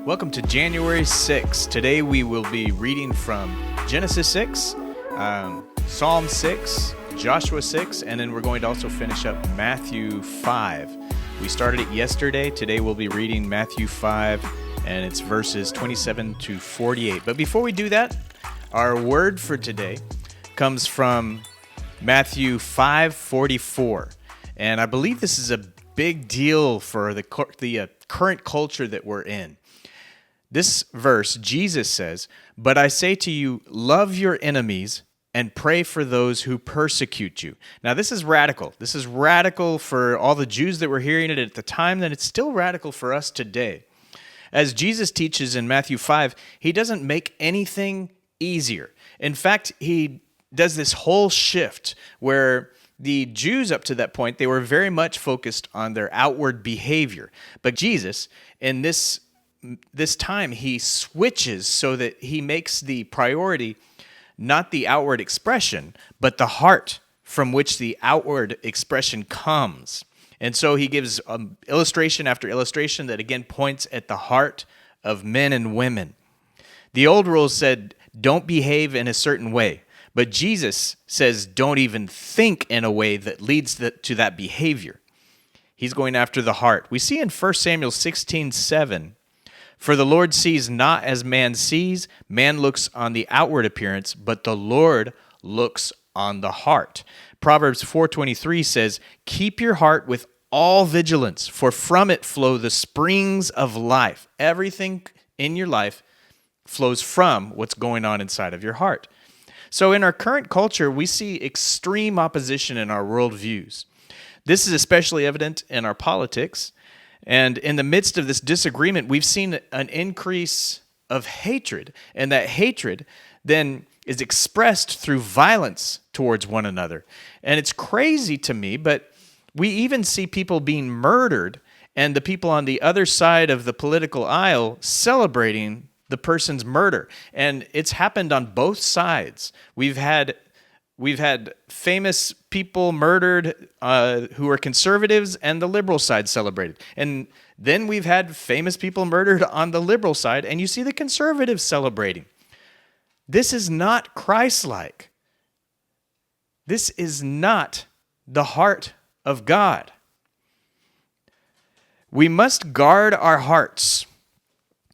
Welcome to January 6th. Today we will be reading from Genesis 6, Psalm 6, Joshua 6, and then we're going to also finish up Matthew 5. We started it yesterday. Today we'll be reading Matthew 5, and it's verses 27 to 48. But before we do that, our word for today comes from Matthew 5:44. And I believe this is a big deal for the current culture that we're in. This verse, Jesus says, "But I say to you, love your enemies and pray for those who persecute you." Now, this is radical. This is radical for all the Jews that were hearing it at the time, and it's still radical for us today. As Jesus teaches in Matthew 5, he doesn't make anything easier. In fact, he does this whole shift where the Jews up to that point, they were very much focused on their outward behavior. But Jesus, in this time, he switches so that he makes the priority not the outward expression, but the heart from which the outward expression comes. And so he gives illustration after illustration that again points at the heart of men and women. The old rules said, don't behave in a certain way. But Jesus says, don't even think in a way that leads to that behavior. He's going after the heart. We see in 1 Samuel 16:7, "For the Lord sees not as man sees, man looks on the outward appearance, but the Lord looks on the heart." Proverbs 4:23 says, "Keep your heart with all vigilance, for from it flow the springs of life." Everything in your life flows from what's going on inside of your heart. So in our current culture, we see extreme opposition in our worldviews. This is especially evident in our politics. And in the midst of this disagreement, we've seen an increase of hatred. And that hatred then is expressed through violence towards one another. And it's crazy to me, but we even see people being murdered and the people on the other side of the political aisle celebrating the person's murder. And it's happened on both sides. We've had famous people murdered who are conservatives, and the liberal side celebrated. And then we've had famous people murdered on the liberal side, and you see the conservatives celebrating. This is not Christ-like. This is not the heart of God. We must guard our hearts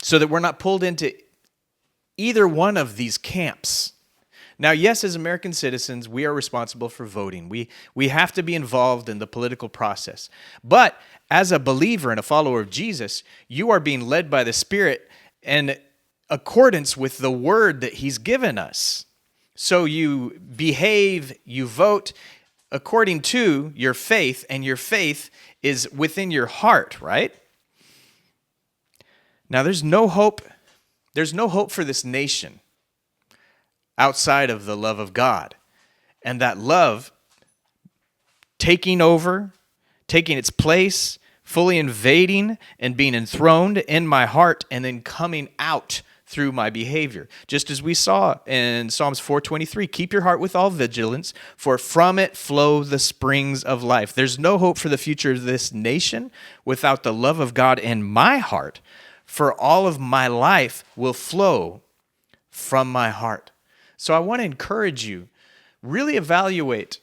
so that we're not pulled into either one of these camps. Now, yes, as American citizens, we are responsible for voting. We have to be involved in the political process. But as a believer and a follower of Jesus, you are being led by the Spirit in accordance with the word that he's given us. So you behave, you vote according to your faith, and your faith is within your heart, right? Now, there's no hope for this nation outside of the love of God. And that love taking over, taking its place, fully invading and being enthroned in my heart, and then coming out through my behavior. Just as we saw in Psalms 4:23, "Keep your heart with all vigilance, for from it flow the springs of life." There's no hope for the future of this nation without the love of God in my heart, for all of my life will flow from my heart. So I want to encourage you, really evaluate,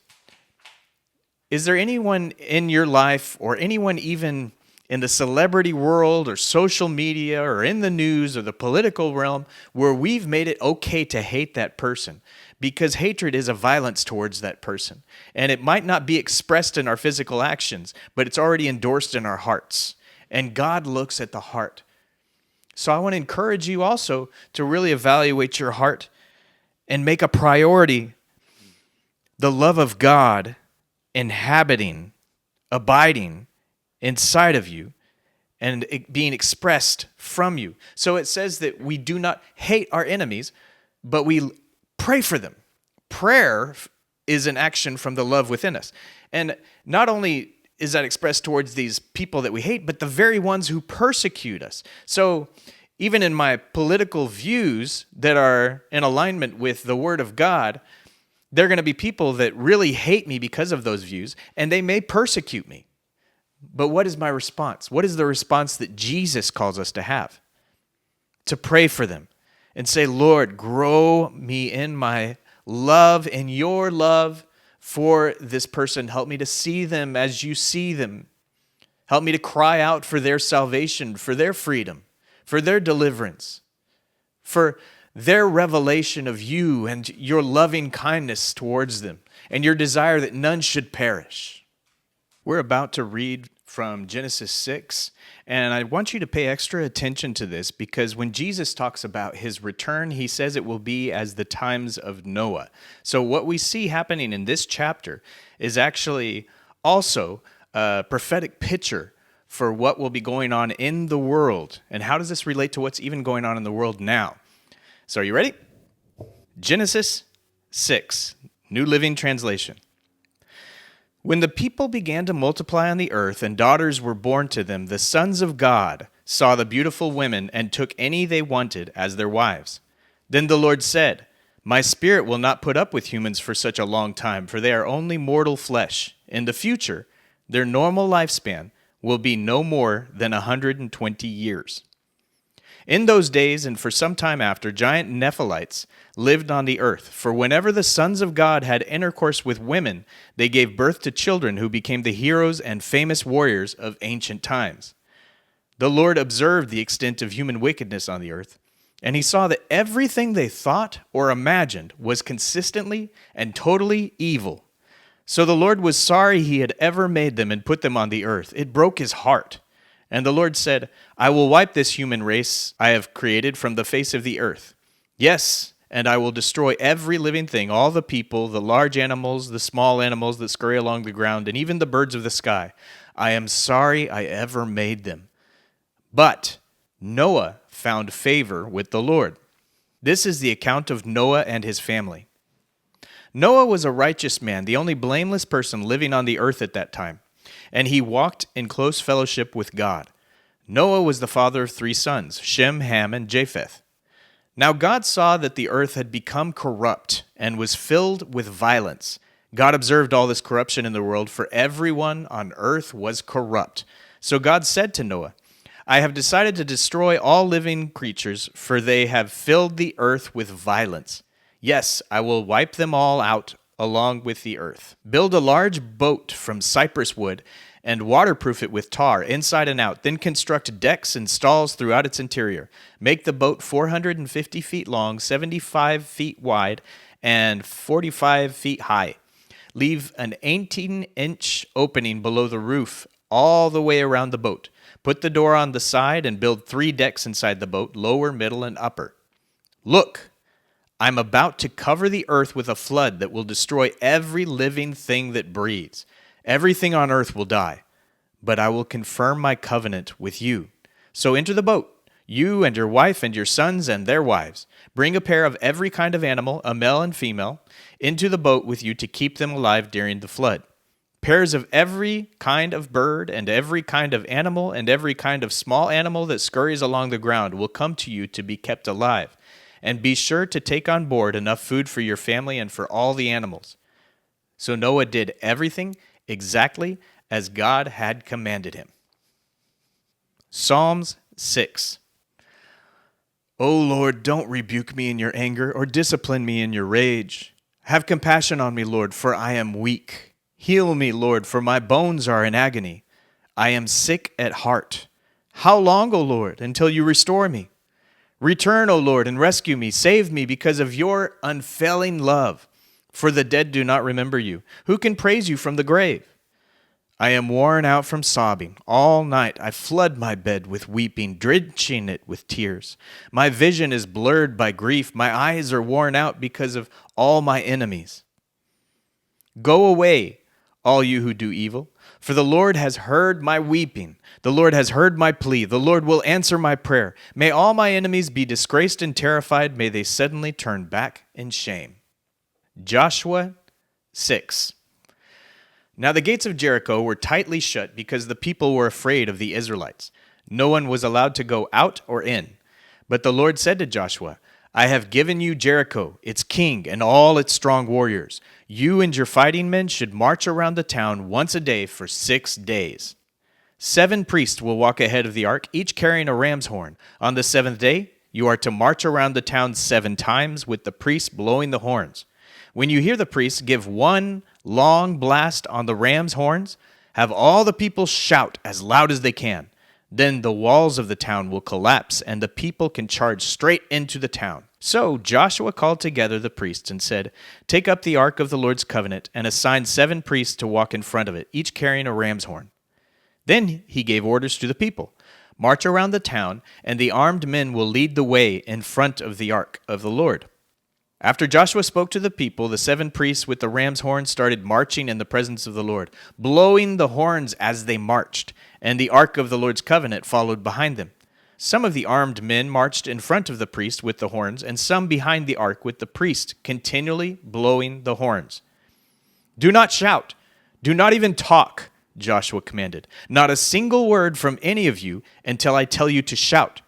is there anyone in your life or anyone even in the celebrity world or social media or in the news or the political realm where we've made it okay to hate that person? Because hatred is a violence towards that person. And it might not be expressed in our physical actions, but it's already endorsed in our hearts. And God looks at the heart. So I want to encourage you also to really evaluate your heart and make a priority the love of God inhabiting, abiding inside of you, and it being expressed from you. So it says that we do not hate our enemies, but we pray for them. Prayer is an action from the love within us. And not only is that expressed towards these people that we hate, but the very ones who persecute us. So even in my political views that are in alignment with the Word of God, there are going to be people that really hate me because of those views, and they may persecute me. But what is my response? What is the response that Jesus calls us to have? to pray for them and say, Lord, grow me in my love, in your love for this person. Help me to see them as you see them. Help me to cry out for their salvation, for their freedom, for their deliverance, for their revelation of you and your loving kindness towards them, and your desire that none should perish. We're about to read from Genesis 6, and I want you to pay extra attention to this because when Jesus talks about his return, he says it will be as the times of Noah. So what we see happening in this chapter is actually also a prophetic picture for what will be going on in the world. And how does this relate to what's even going on in the world now? So are you ready? Genesis 6, New Living Translation. When the people began to multiply on the earth and daughters were born to them, the sons of God saw the beautiful women and took any they wanted as their wives. Then the Lord said, My spirit will not put up with humans for such a long time, for they are only mortal flesh. In the future, their normal lifespan will be no more than 120 years. In those days and for some time after, giant Nephilites lived on the earth. For whenever the sons of God had intercourse with women, they gave birth to children who became the heroes and famous warriors of ancient times. The Lord observed the extent of human wickedness on the earth, and he saw that everything they thought or imagined was consistently and totally evil. So the Lord was sorry he had ever made them and put them on the earth. It broke his heart. And the Lord said, I will wipe this human race I have created from the face of the earth. Yes, and I will destroy every living thing, all the people, the large animals, the small animals that scurry along the ground, and even the birds of the sky. I am sorry I ever made them. But Noah found favor with the Lord. This is the account of Noah and his family. Noah was a righteous man, the only blameless person living on the earth at that time, and he walked in close fellowship with God. Noah was the father of 3 sons, Shem, Ham, and Japheth. Now God saw that the earth had become corrupt and was filled with violence. God observed all this corruption in the world, for everyone on earth was corrupt. So God said to Noah, I have decided to destroy all living creatures, for they have filled the earth with violence. Yes, I will wipe them all out along with the earth. Build a large boat from cypress wood and waterproof it with tar inside and out. Then construct decks and stalls throughout its interior. Make the boat 450 feet long, 75 feet wide, and 45 feet high. Leave an 18-inch opening below the roof all the way around the boat. Put the door on the side and build 3 decks inside the boat, lower, middle, and upper. Look, I'm about to cover the earth with a flood that will destroy every living thing that breathes. Everything on earth will die, but I will confirm my covenant with you. So enter the boat, you and your wife and your sons and their wives. Bring a pair of every kind of animal, a male and female, into the boat with you to keep them alive during the flood. Pairs of every kind of bird and every kind of animal and every kind of small animal that scurries along the ground will come to you to be kept alive. And be sure to take on board enough food for your family and for all the animals. So Noah did everything exactly as God had commanded him. Psalms 6. O Lord, don't rebuke me in your anger or discipline me in your rage. Have compassion on me, Lord, for I am weak. Heal me, Lord, for my bones are in agony. I am sick at heart. How long, O Lord, until you restore me? Return, O Lord, and rescue me. Save me because of your unfailing love. For the dead do not remember you. Who can praise you from the grave? I am worn out from sobbing. All night I flood my bed with weeping, drenching it with tears. My vision is blurred by grief. My eyes are worn out because of all my enemies. Go away, all you who do evil, for the Lord has heard my weeping. The Lord has heard my plea. The Lord will answer my prayer. May all my enemies be disgraced and terrified. May they suddenly turn back in shame. Joshua 6. Now the gates of Jericho were tightly shut because the people were afraid of the Israelites. No one was allowed to go out or in. But the Lord said to Joshua, I have given you Jericho, its king, and all its strong warriors. You and your fighting men should march around the town once a day for 6 days. 7 priests will walk ahead of the ark, each carrying a ram's horn. On the 7th day, You are to march around the town 7 times with the priests blowing the horns. When you hear the priests give one long blast on the ram's horns, have all the people shout as loud as they can. Then the walls of the town will collapse, and the people can charge straight into the town. So Joshua called together the priests and said, "Take up the ark of the Lord's covenant, and assign 7 priests to walk in front of it, each carrying a ram's horn." Then he gave orders to the people, "March around the town, and the armed men will lead the way in front of the ark of the Lord." After Joshua spoke to the people, the 7 priests with the ram's horns started marching in the presence of the Lord, blowing the horns as they marched, and the ark of the Lord's covenant followed behind them. Some of the armed men marched in front of the priest with the horns, and some behind the ark with the priest, continually blowing the horns. "Do not shout, do not even talk," Joshua commanded. "Not a single word from any of you until I tell you to shout.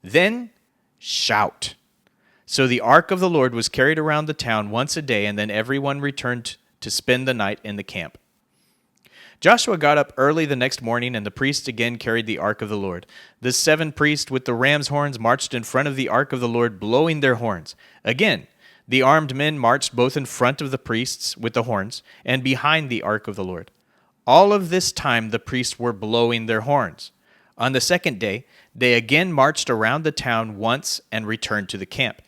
Then shout." So the ark of the Lord was carried around the town once a day, and then everyone returned to spend the night in the camp. Joshua got up early the next morning, and the priests again carried the ark of the Lord. The 7 priests with the ram's horns marched in front of the ark of the Lord, blowing their horns. Again, the armed men marched both in front of the priests with the horns and behind the ark of the Lord. All of this time the priests were blowing their horns. On the second day, they again marched around the town once and returned to the camp.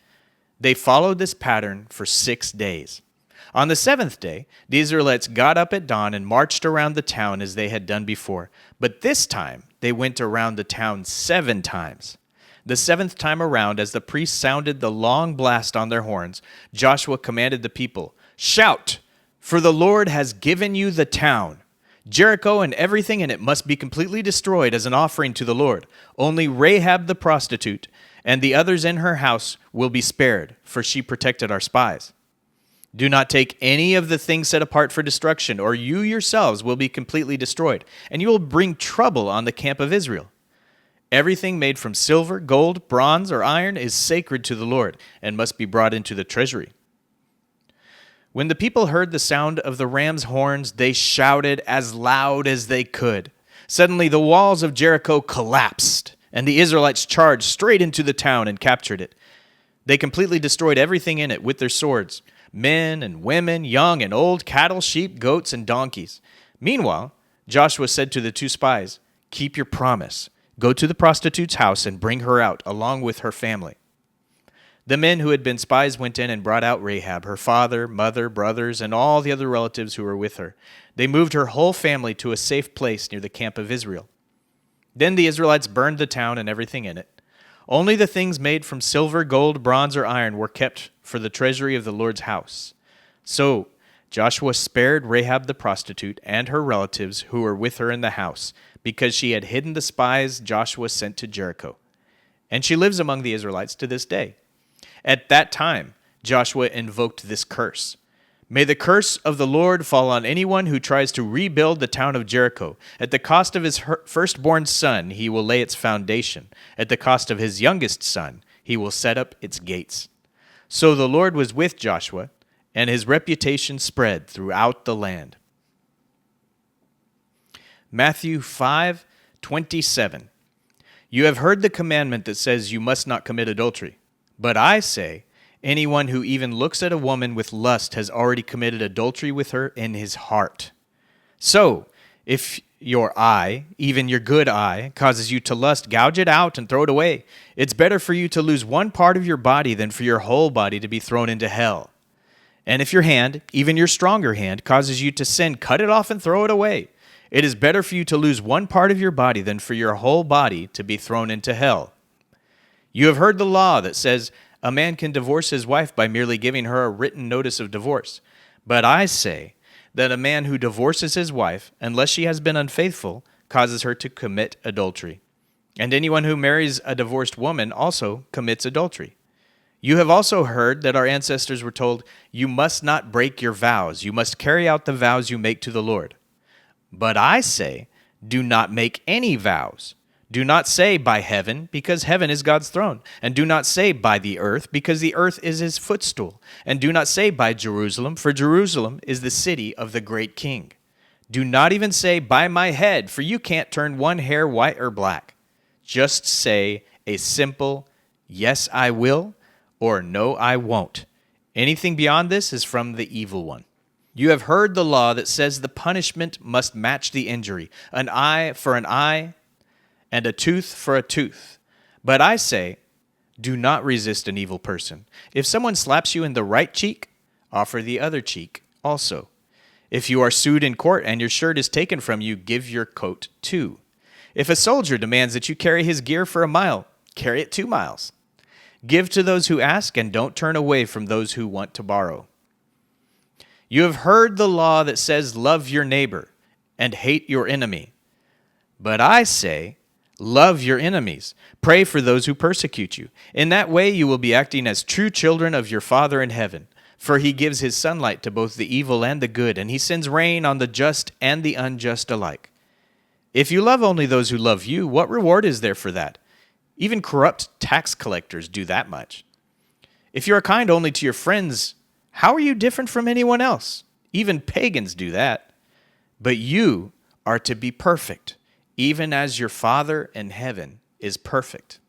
They followed this pattern for 6 days. On the 7th day, the Israelites got up at dawn and marched around the town as they had done before. But this time, they went around the town 7 times. The 7th time around, as the priests sounded the long blast on their horns, Joshua commanded the people, "Shout, for the Lord has given you the town. Jericho and everything in it must be completely destroyed as an offering to the Lord. Only Rahab the prostitute and the others in her house will be spared, for she protected our spies. Do not take any of the things set apart for destruction, or you yourselves will be completely destroyed, and you will bring trouble on the camp of Israel. Everything made from silver, gold, bronze, or iron is sacred to the Lord, and must be brought into the treasury." When the people heard the sound of the ram's horns, they shouted as loud as they could. Suddenly the walls of Jericho collapsed, and the Israelites charged straight into the town and captured it. They completely destroyed everything in it with their swords, men and women, young and old, cattle, sheep, goats, and donkeys. Meanwhile, Joshua said to the 2 spies, "Keep your promise. Go to the prostitute's house and bring her out, along with her family." The men who had been spies went in and brought out Rahab, her father, mother, brothers, and all the other relatives who were with her. They moved her whole family to a safe place near the camp of Israel. Then the Israelites burned the town and everything in it. Only the things made from silver, gold, bronze, or iron were kept for the treasury of the Lord's house. So Joshua spared Rahab the prostitute and her relatives who were with her in the house, because she had hidden the spies Joshua sent to Jericho. And she lives among the Israelites to this day. At that time, Joshua invoked this curse: "May the curse of the Lord fall on anyone who tries to rebuild the town of Jericho. At the cost of his firstborn son, he will lay its foundation. At the cost of his youngest son, he will set up its gates." So the Lord was with Joshua, and his reputation spread throughout the land. Matthew 5:27. "You have heard the commandment that says you must not commit adultery. But I say, anyone who even looks at a woman with lust has already committed adultery with her in his heart. So, if your eye, even your good eye, causes you to lust, gouge it out and throw it away. It's better for you to lose one part of your body than for your whole body to be thrown into hell. And if your hand, even your stronger hand, causes you to sin, cut it off and throw it away. It is better for you to lose one part of your body than for your whole body to be thrown into hell. You have heard the law that says a man can divorce his wife by merely giving her a written notice of divorce. But I say that a man who divorces his wife, unless she has been unfaithful, causes her to commit adultery. And anyone who marries a divorced woman also commits adultery. You have also heard that our ancestors were told, you must not break your vows. You must carry out the vows you make to the Lord. But I say, do not make any vows. Do not say by heaven, because heaven is God's throne. And do not say by the earth, because the earth is his footstool. And do not say by Jerusalem, for Jerusalem is the city of the great king. Do not even say by my head, for you can't turn one hair white or black. Just say a simple yes, I will, or no, I won't. Anything beyond this is from the evil one. You have heard the law that says the punishment must match the injury, an eye for an eye, and a tooth for a tooth. But I say, do not resist an evil person. If someone slaps you in the right cheek, offer the other cheek also. If you are sued in court and your shirt is taken from you, give your coat too. If a soldier demands that you carry his gear for a mile, carry it 2 miles. Give to those who ask, and don't turn away from those who want to borrow. You have heard the law that says, love your neighbor and hate your enemy. But I say, love your enemies. Pray for those who persecute you. In that way you will be acting as true children of your Father in heaven. For he gives his sunlight to both the evil and the good, and he sends rain on the just and the unjust alike. If you love only those who love you, what reward is there for that? Even corrupt tax collectors do that much. If you are kind only to your friends, how are you different from anyone else? Even pagans do that. But you are to be perfect, even as your Father in heaven is perfect.